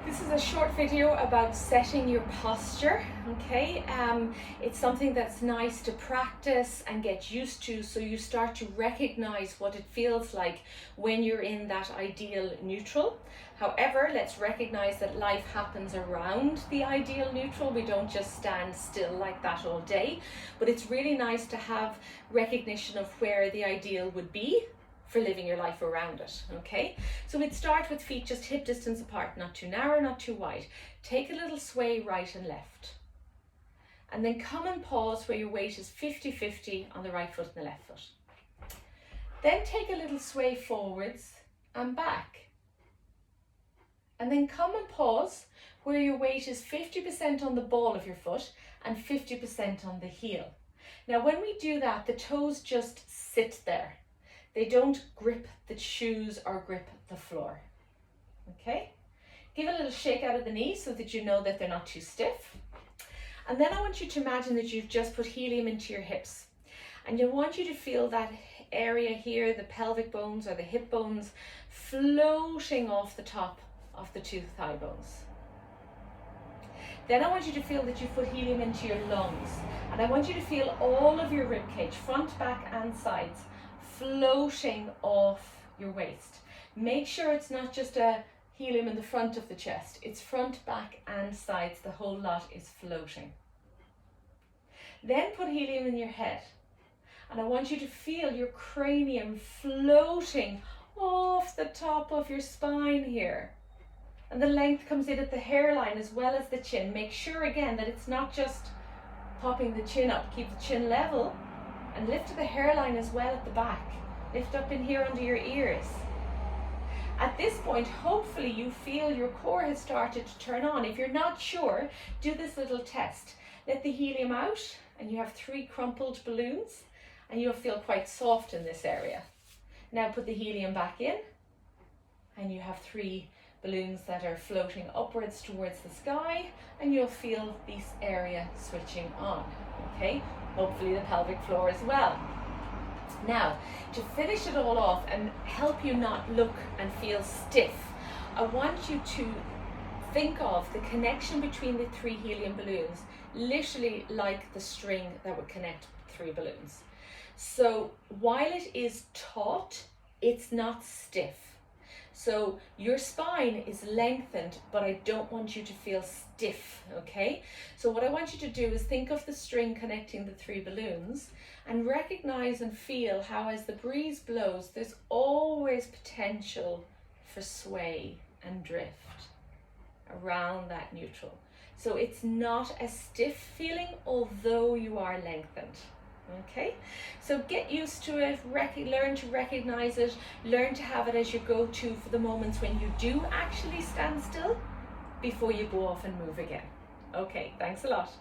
This is a short video about setting your posture, okay? It's something that's nice to practice and get used to, so you start to recognize what it feels like when you're in that ideal neutral. However, let's recognize that life happens around the ideal neutral. We don't just stand still like that all day, but it's really nice to have recognition of where the ideal would be for living your life around it, okay? So we'd start with feet just hip distance apart, not too narrow, not too wide. Take a little sway right and left. And then come and pause where your weight is 50-50 on the right foot and the left foot. Then take a little sway forwards and back. And then come and pause where your weight is 50% on the ball of your foot and 50% on the heel. Now when we do that, the toes just sit there. They don't grip the shoes or grip the floor, okay? Give a little shake out of the knees so that you know that they're not too stiff. And then I want you to imagine that you've just put helium into your hips. And I want you to feel that area here, the pelvic bones or the hip bones, floating off the top of the two thigh bones. Then I want you to feel that you've put helium into your lungs. And I want you to feel all of your rib cage, front, back and sides, floating off your waist. Make sure it's not just a helium in the front of the chest. It's front, back and sides. The whole lot is floating. Then put helium in your head. And I want you to feel your cranium floating off the top of your spine here. And the length comes in at the hairline as well as the chin. Make sure again that it's not just popping the chin up. Keep the chin level and lift the hairline as well at the back. Lift up in here under your ears. At this point, hopefully you feel your core has started to turn on. If you're not sure, do this little test. Let the helium out and you have 3 crumpled balloons and you'll feel quite soft in this area. Now put the helium back in and you have 3 balloons that are floating upwards towards the sky and you'll feel this area switching on, okay? Hopefully the pelvic floor as well. Now, to finish it all off and help you not look and feel stiff, I want you to think of the connection between the 3 helium balloons, literally like the string that would connect 3 balloons. So while it is taut, it's not stiff. So your spine is lengthened, but I don't want you to feel stiff, okay? So what I want you to do is think of the string connecting the 3 balloons and recognize and feel how as the breeze blows, there's always potential for sway and drift around that neutral. So it's not a stiff feeling, although you are lengthened. Okay, so get used to it, learn to recognize it, learn to have it as your go-to for the moments when you do actually stand still before you go off and move again. Okay, thanks a lot.